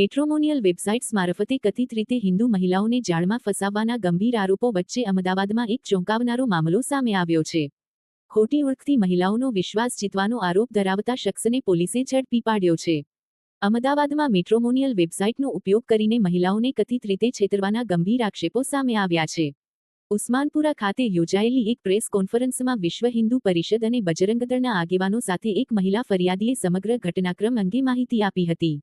Matrimonial websites મારફતે કથિત રીતે હિન્દુ મહિલાઓને જાળમાં ફસાવવાના ગંભીર આરોપો વચ્ચે અમદાવાદમાં એક ચોંકાવનારો મામલો સામે આવ્યો છે. ખોટી ઓળખતી મહિલાઓનો વિશ્વાસ જીતવાનો આરોપ ધરાવતા શખ્સને પોલીસે ઝડપી પાડ્યો છે. અમદાવાદમાં મેટ્રોમોનિયલ વેબસાઇટનો ઉપયોગ કરીને મહિલાઓને કથિત રીતે છેતરવાના ગંભીર આક્ષેપો સામે આવ્યા છે. ઉસ્માનપુરા ખાતે યોજાયેલી એક પ્રેસ કોન્ફરન્સમાં વિશ્વ હિન્દુ પરિષદ અને બજરંગ દળના આગેવાનો સાથે એક મહિલા ફરિયાદીએ સમગ્ર ઘટનાક્રમ અંગે માહિતી આપી હતી.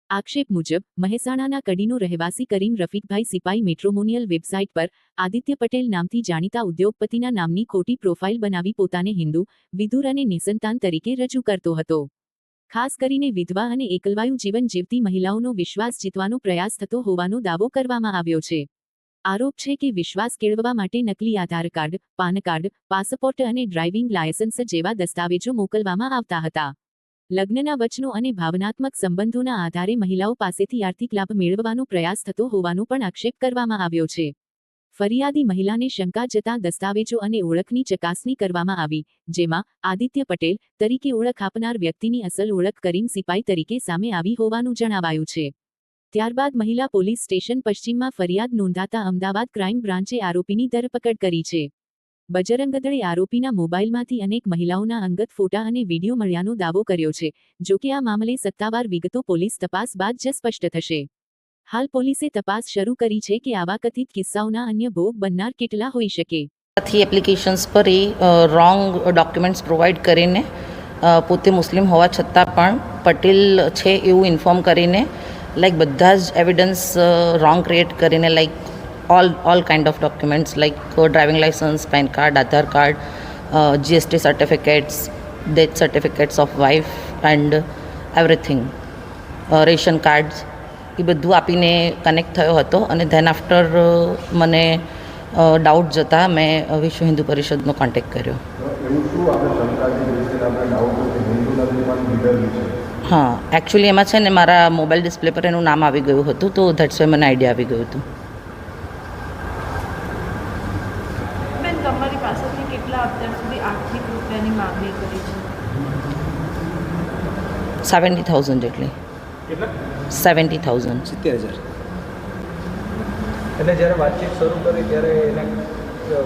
આક્ષેપ મુજબ મહેસાણાના કડીનો રહેવાસી કરીમ રફીકભાઈ સિપાઈ મેટ્રોમોનિયલ વેબસાઇટ પર આદિત્ય પટેલ નામથી જાણીતા ઉદ્યોગપતિના નામની ખોટી પ્રોફાઇલ બનાવી પોતાને હિન્દુ, વિધુર અને નિસંતાન તરીકે રજૂ કરતો હતો. ખાસ કરીને વિધવા અને એકલવાયુ જીવન જીવતી મહિલાઓનો વિશ્વાસ જીતવાનો પ્રયાસ થતો હોવાનો દાવો કરવામાં આવ્યો છે. આરોપ છે કે વિશ્વાસ કેળવવા માટે નકલી આધાર કાર્ડ, પાન કાર્ડ, પાસપોર્ટ અને ડ્રાઇવિંગ લાયસન્સ જેવા દસ્તાવેજો મોકલવામાં આવતા હતા. લગ્નના વચનો અને ભાવનાત્મક સંબંધોના આધારે મહિલાઓ પાસેથી આર્થિક લાભ મેળવવાનો પ્રયાસ થતો હોવાનો પણ આક્ષેપ કરવામાં આવ્યો છે. ફરિયાદી મહિલાને શંકા જતાં દસ્તાવેજો અને ઓળખની ચકાસણી કરવામાં આવી, જેમાં આદિત્ય પટેલ તરીકે ઓળખ આપનાર વ્યક્તિની અસલ ઓળખ કરીમ સિપાઈ તરીકે સામે આવી હોવાનું જણાવાયું છે. ત્યારબાદ મહિલા પોલીસ સ્ટેશન પશ્ચિમમાં ફરિયાદ નોંધાતા અમદાવાદ ક્રાઇમ બ્રાન્ચે આરોપીની ધરપકડ કરી છે. બજરંગ દળે આરોપીના મોબાઈલમાંથી અનેક મહિલાઓના અંગત ફોટા અને વિડીયો મળ્યાનો દાવો કર્યો છે. જોકે આ મામલે સત્તાવાર વિગતો પોલીસ તપાસ બાદ જ સ્પષ્ટ થશે. હાલ પોલીસે તપાસ શરૂ કરી છે કે આવા કથિત કિસ્સાઓના અન્ય ભોગ બનનાર કેટલા હોઈ શકે. એપ્લિકેશન્સ પર રોંગ ડોક્યુમેન્ટ્સ પ્રોવાઈડ કરીને પોતે મુસ્લિમ હોવા છતાં પણ પટેલ છે એવું ઇન્ફોર્મ કરીને લાઈક બધા જ એવિડન્સ રોંગ ક્રિએટ કરીને like all kind of documents like driving license, PAN card, Aadhaar card, GST certificates, death certificates of wife and everything, ration cards એ બધું આપીને કનેક્ટ થયો હતો અને ધેન આફ્ટર મને ડાઉટ જતાં મેં વિશ્વ હિન્દુ પરિષદનો કોન્ટેક્ટ કર્યો. હા, એકચ્યુઅલી એમાં છે ને મારા મોબાઈલ ડિસ્પ્લે પર એનું નામ આવી ગયું હતું, તો ધેટ્સ વાય મને આઈડિયા આવી ગયું હતું. તમારી પાસેથી કેટલા અત્યાર સુધી આર્થિક રૂપિયાની માંગણી કરી છે? 70,000 જેટલી. 70,000. 70,000. એટલે જ્યારે વાતચીત શરૂ કરી ત્યારે એને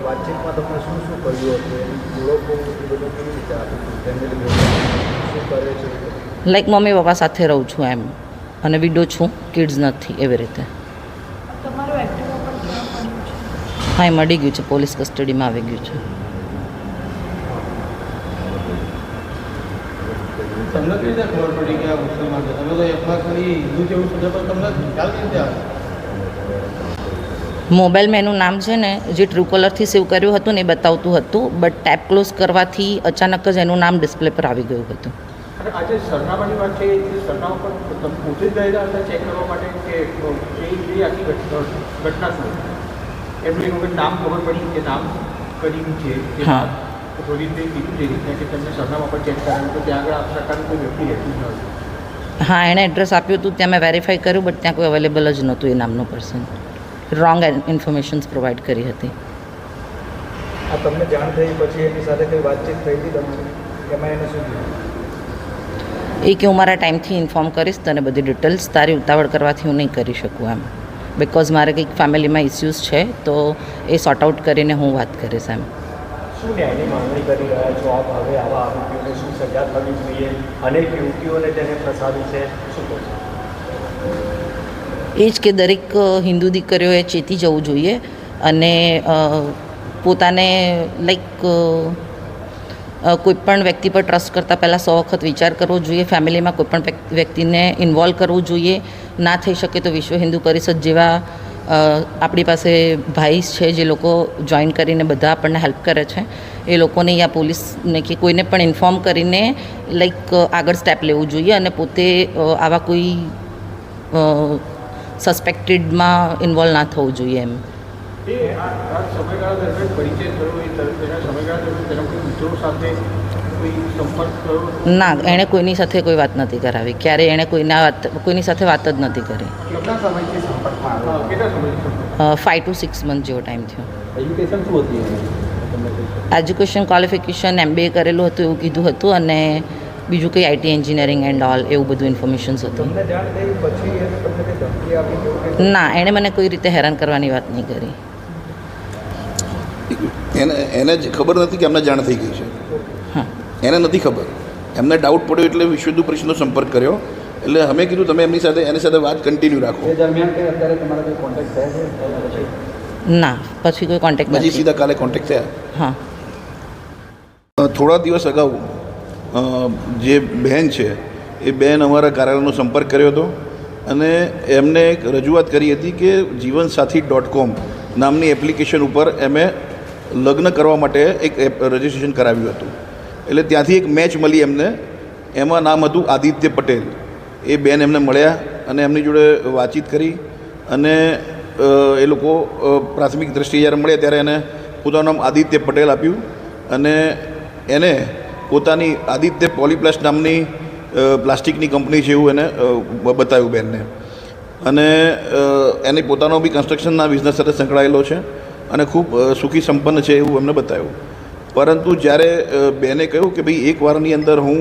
વાતચીતમાં તમે શું શું કર્યું હતું, એની ઓળખો બધું કેવી રીતે આપ્યું, ફેમિલી શું કરે છે? લાઈક મમ્મી પપ્પા સાથે રહું છું એમ, અને વિડો છું, કિડ્સ નથી, એવી રીતે. તમારું એક્ટિવા પણ ક્યાં પડ્યું છે? હા, એ મળી ગયું છે, પોલીસ કસ્ટડીમાં આવી ગયું છે. તમને કઈ રીતે ખબર પડી કે આ મુસ્લિમ છે? તમે તો એફમાં ખાલી હિન્દુ જેવું શબ્દ પર તમને ખ્યાલ કઈ રીતે આવે? મોબાઈલમાં એનું નામ છે ને જે ટ્રુ કોલરથી સેવ કર્યું હતું ને એ બતાવતું હતું, બટ ટેપ ક્લોઝ કરવાથી અચાનક જ એનું નામ ડિસ્પ્લે પર આવી ગયું હતું. અને આજે સરનામાની વાત છે, એ સરનામા પર તમે પોતે જ ગયેલા હતા ચેક કરવા માટે કે એ આખી ઘટના શું? એમની વખત નામ ખબર પડી કે નામ કરીમ છે, હા, થોડી રીતે કીધું છે રીતના કે તમને સરનામા પર ચેક કરાવ્યું તો ત્યાં આગળ આ પ્રકારનું કોઈ વ્યક્તિ રહેતું જ નહોતું. હા, એણે એડ્રેસ આપ્યું હતું, ત્યાં મેં વેરીફાઈ કર્યું, બટ ત્યાં કોઈ અવેલેબલ જ નહોતું એ નામનો પર્સન. રોંગ ઇન્ફોર્મેશન્સ પ્રોવાઈડ કરી હતી. આ તમને જાણ થઈ પછી એની સાથે કંઈ વાતચીત થઈ હતી તમારી? એમાં એને શું કીધું? એ કે હું મારા ટાઈમથી ઇન્ફોર્મ કરીશ તને બધી ડિટેલ્સ, તારી ઉતાવળ કરવાથી હું નહીં કરી શકું એમ, બિકોઝ મારે કંઈક ફેમિલીમાં ઇસ્યુઝ છે, તો એ સોર્ટ આઉટ કરીને હું વાત કરીશ એમ. શું ન્યાયની માંગણી કરી રહ્યા છો આપ? હવે આવા આરોપીઓને શું સજા થવી જોઈએ? અનેક યુવતીઓને તેને ફસાવી છે, શું કહો છો? એ જ કે દરેક હિન્દુ દીકરીઓએ ચેતી જવું જોઈએ અને પોતાને લાઈક કોઈપણ વ્યક્તિ પર ટ્રસ્ટ કરતાં પહેલાં 100 વખત વિચાર કરવો જોઈએ. ફેમિલીમાં કોઈપણ વ્યક્તિને ઇન્વોલ્વ કરવું જોઈએ. ના થઈ શકે તો વિશ્વ હિન્દુ પરિષદ જેવા આપણી પાસે ભાઈ છે જે લોકો જોઈન કરીને બધા આપણને હેલ્પ કરે છે, એ લોકોને યા પોલીસને કે કોઈને પણ ઇન્ફોર્મ કરીને લાઈક આગળ સ્ટેપ લેવું જોઈએ અને પોતે આવા કોઈ સસ્પેક્ટેડમાં ઇન્વોલ્વ ના થવું જોઈએ એમ. ના, એણે કોઈની સાથે કોઈ વાત નથી કરાવી, ક્યારે એણે કોઈની સાથે વાત જ નથી કરી. 5 to 6 મંથ જેવો ટાઈમ થયો. એજ્યુકેશન ક્વોલિફિકેશન MBA કરેલું હતું એવું કીધું હતું, અને બીજું કંઈ આઈટી એન્જિનિયરિંગ એન્ડ ઓલ એવું બધું ઇન્ફોર્મેશન્સ હતું. તમને જાણ થઈ પછી એ તમને કંઈ ધમકી આપી કે એવું કંઈ? ના, એણે મને કોઈ રીતે હેરાન કરવાની વાત નહીં કરી. એને જ ખબર નથી કે અમને જાણ થઈ ગઈ છે. હા, એને નથી ખબર. એમને ડાઉટ પડ્યો એટલે વિશ્વ હિન્દુ પરિષદનો સંપર્ક કર્યો. એટલે અમે કીધું તમે એની સાથે વાત કન્ટિન્યુ રાખો. એ દરમિયાન કંઈ અત્યારે તમારા કોઈ કોન્ટેક્ટ થયા છે પછી? ના, પછી કોઈ કોન્ટેક્ટ પછી નથી. સીધા કાલે કોન્ટેક્ટ થયા. હા, થોડા દિવસ અગાઉ જે બહેન છે એ બહેન અમારા કાર્યાલયનો સંપર્ક કર્યો હતો અને એમને એક રજૂઆત કરી હતી કે જીવનસાથી.com નામની એપ્લિકેશન ઉપર એમે લગ્ન કરવા માટે એક રજિસ્ટ્રેશન કરાવ્યું હતું. એટલે ત્યાંથી એક મેચ મળી એમને. એમાં નામ હતું આદિત્ય પટેલ. એ બેન એમને મળ્યા અને એમની જોડે વાતચીત કરી અને એ લોકો પ્રાથમિક દ્રષ્ટિએ જ્યારે મળ્યા ત્યારે એને પોતાનું નામ આદિત્ય પટેલ આપ્યું અને એને પોતાની આદિત્ય પોલીપ્લાસ્ટ નામની પ્લાસ્ટિકની કંપની છે એવું એને બતાવ્યું બેનને. અને એને પોતાનો બી કન્સ્ટ્રક્શનના બિઝનેસ સાથે સંકળાયેલો છે અને ખૂબ સુખી સંપન્ન છે એવું એમને બતાવ્યું. પરંતુ જ્યારે બેને કહ્યું કે ભાઈ એક વારની અંદર હું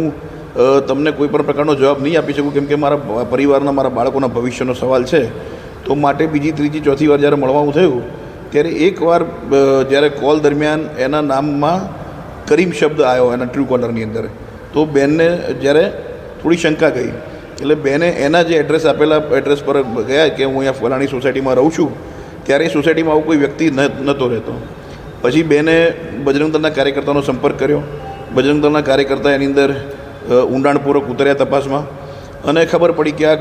તમને કોઈ પણ પ્રકારનો જવાબ નહીં આપી શકું કેમ કે મારા પરિવારના મારા બાળકોના ભવિષ્યનો સવાલ છે, તો માટે બીજી ત્રીજી ચોથી વાર જ્યારે મળવાનું થયું ત્યારે એકવાર જ્યારે કોલ દરમિયાન એના નામમાં કરીમ શબ્દ આવ્યો એના ટ્રુ કોલરની અંદર. તો બેનને જ્યારે થોડી શંકા ગઈ એટલે બેને એના જે એડ્રેસ આપેલા એડ્રેસ પર ગયા કે હું અહીંયા ફલાણી સોસાયટીમાં રહું છું, ત્યારે એ સોસાયટીમાં આવું કોઈ વ્યક્તિ નહોતો રહેતો. પછી બેને બજરંગ દળના કાર્યકર્તાનો સંપર્ક કર્યો. બજરંગ દળના કાર્યકર્તા એની અંદર ઊંડાણપૂર્વક ઉતર્યા તપાસમાં અને ખબર પડી કે આ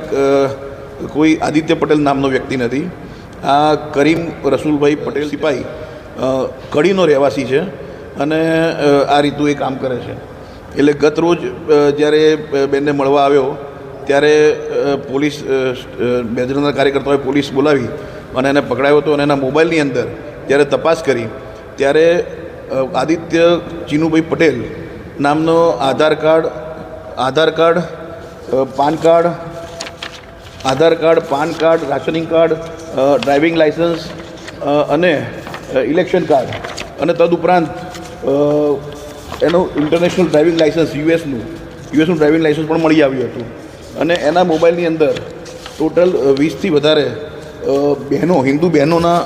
કોઈ આદિત્ય પટેલ નામનો વ્યક્તિ નથી. આ કરીમ રસુલભાઈ પટેલ સિપાહી કડીનો રહેવાસી છે અને આ રીતનું એ કામ કરે છે. એટલે ગત રોજ જ્યારે બેનને મળવા આવ્યો ત્યારે પોલીસ બજરંગના કાર્યકર્તાઓએ પોલીસ બોલાવી અને એને પકડાયો હતો અને એના મોબાઈલની અંદર જ્યારે તપાસ કરી ત્યારે આદિત્ય ચીનુભાઈ પટેલ નામનો Aadhaar card, PAN card, rationing card, driving licence અને ઇલેક્શન કાર્ડ અને તદુપરાંત એનું ઇન્ટરનેશનલ ડ્રાઇવિંગ લાઇસન્સ યુએસનું ડ્રાઇવિંગ લાઇસન્સ પણ મળી આવ્યું હતું. અને એના મોબાઈલની અંદર ટોટલ 20થી વધારે હિન્દુ બહેનોના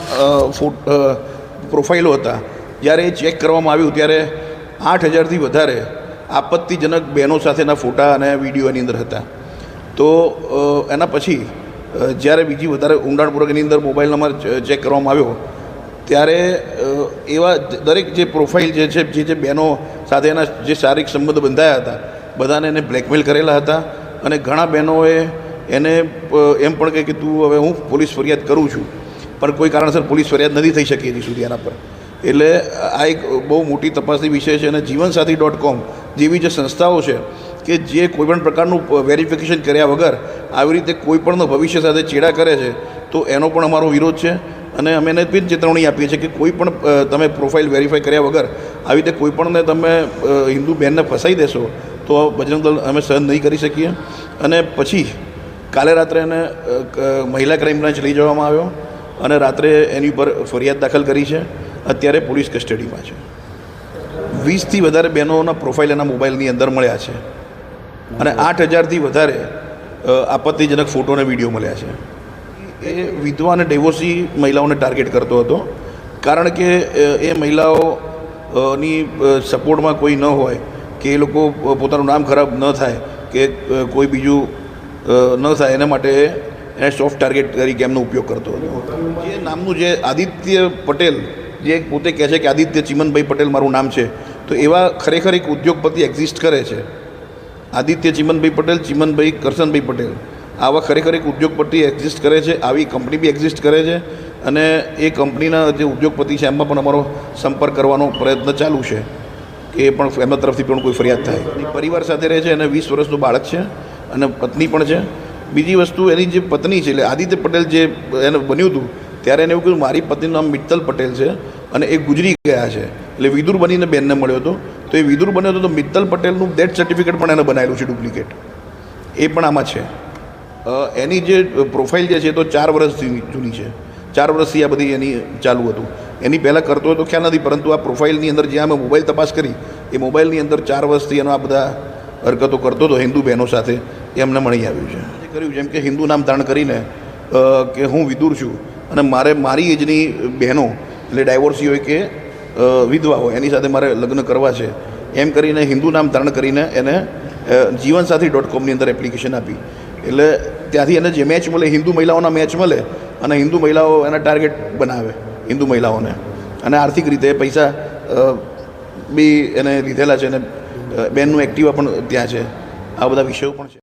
પ્રોફાઇલો હતા. જ્યારે એ ચેક કરવામાં આવ્યું ત્યારે 8000થી વધારે આપત્તિજનક બહેનો સાથેના ફોટા અને વિડીયો એની અંદર હતા. તો એના પછી જ્યારે બીજી વધારે ઊંડાણપૂર્વક એની અંદર મોબાઈલ નંબર ચેક કરવામાં આવ્યો ત્યારે એવા દરેક જે પ્રોફાઇલ જે છે જે બહેનો સાથે એના જે શારીરિક સંબંધ બંધાયા હતા બધાને એને બ્લેકમેલ કરેલા હતા. અને ઘણા બહેનોએ એને એમ પણ કહે કે તું હવે હું પોલીસ ફરિયાદ કરું છું, પણ કોઈ કારણસર પોલીસ ફરિયાદ નથી થઈ શકી હજી સુધી એના પર. એટલે આ એક બહુ મોટી તપાસની વિષય છે. અને જીવનસાથી.com જેવી જે સંસ્થાઓ છે કે જે કોઈપણ પ્રકારનું વેરિફિકેશન કર્યા વગર આવી રીતે કોઈપણનો ભવિષ્ય સાથે ચેડા કરે છે તો એનો પણ અમારો વિરોધ છે. અને અમે એને બી ચેતવણી આપીએ છીએ કે કોઈ પણ તમે પ્રોફાઇલ વેરીફાઈ કર્યા વગર આવી રીતે કોઈપણને તમે હિન્દુ બહેનને ફસાઈ દેશો તો બજરંગ દળ અમે સહન નહીં કરી શકીએ. અને પછી કાલે રાત્રે એને મહિલા ક્રાઇમ બ્રાન્ચ લઈ જવામાં આવ્યો અને રાત્રે એની ઉપર ફરિયાદ દાખલ કરી છે. અત્યારે પોલીસ કસ્ટડીમાં છે. 20થી વધારે બહેનોના પ્રોફાઇલ એના મોબાઈલની અંદર મળ્યા છે અને 8000થી વધારે આપત્તિજનક ફોટો અને વિડીયો મળ્યા છે. એ વિધવા અને ડિવોર્સી મહિલાઓને ટાર્ગેટ કરતો હતો કારણ કે એ મહિલાઓની સપોર્ટમાં કોઈ ન હોય કે એ લોકો પોતાનું નામ ખરાબ ન થાય કે કોઈ બીજું ન થાય એના માટે એને સોફ્ટ ટાર્ગેટ તરીકે એમનો ઉપયોગ કરતો હતો. જે નામનું જે આદિત્ય પટેલ જે પોતે કહે છે કે આદિત્ય ચીમનભાઈ પટેલ મારું નામ છે, તો એવા ખરેખર એક ઉદ્યોગપતિ એક્ઝિસ્ટ કરે છે. આદિત્ય ચીમનભાઈ પટેલ, ચીમનભાઈ કરશનભાઈ પટેલ આવા ખરેખર એક ઉદ્યોગપતિ એક્ઝિસ્ટ કરે છે. આવી કંપની બી એક્ઝિસ્ટ કરે છે અને એ કંપનીના જે ઉદ્યોગપતિ છે એમાં પણ અમારો સંપર્ક કરવાનો પ્રયત્ન ચાલુ છે કે એ પણ એમના તરફથી પણ કોઈ ફરિયાદ થાય. પરિવાર સાથે રહે છે અને 20 વર્ષનું બાળક છે અને પત્ની પણ છે. બીજી વસ્તુ એની જે પત્ની છે એટલે આદિત્ય પટેલ જે એને બન્યું હતું ત્યારે એને એવું કહ્યું મારી પત્નીનું નામ મિત્તલ પટેલ છે અને એ ગુજરી ગયા છે. એટલે વિદુર બનીને બેનને મળ્યો હતો. તો એ વિદુર બન્યો હતો તો મિત્તલ પટેલનું ડેથ સર્ટિફિકેટ પણ એને બનાવેલું છે ડુપ્લિકેટ. એ પણ આમાં છે. એની જે પ્રોફાઇલ જે છે તો 4 વર્ષથી જૂની છે. 4 વર્ષથી આ બધી એની ચાલુ હતું. એની પહેલાં કરતો હોય તો ખ્યાલ નથી, પરંતુ આ પ્રોફાઇલની અંદર જ્યાં અમે મોબાઈલ તપાસ કરી એ મોબાઈલની અંદર 4 વર્ષથી એનો આ બધા હરકતો કરતો હતો હિન્દુ બહેનો સાથે એ અમને મળી આવ્યું છે. જે કર્યું જેમ કે હિન્દુ નામ ધારણ કરીને કે હું વિદુર છું અને મારે મારી એજની બહેનો એટલે ડાયવોર્સી હોય કે વિધવા હોય એની સાથે મારે લગ્ન કરવા છે એમ કરીને હિન્દુ નામ ધારણ કરીને એને જીવનસાથી.comની અંદર એપ્લિકેશન આપી. એટલે ત્યાંથી એને જે મેચ મળે હિન્દુ મહિલાઓના મેચ મળે અને હિન્દુ મહિલાઓ એના ટાર્ગેટ બનાવે હિન્દુ મહિલાઓને અને આર્થિક રીતે પૈસા બી એને લીધેલા છે અને બેનનું એક્ટિવા પણ ત્યાં છે. આ બધા વિષયો પણ છે.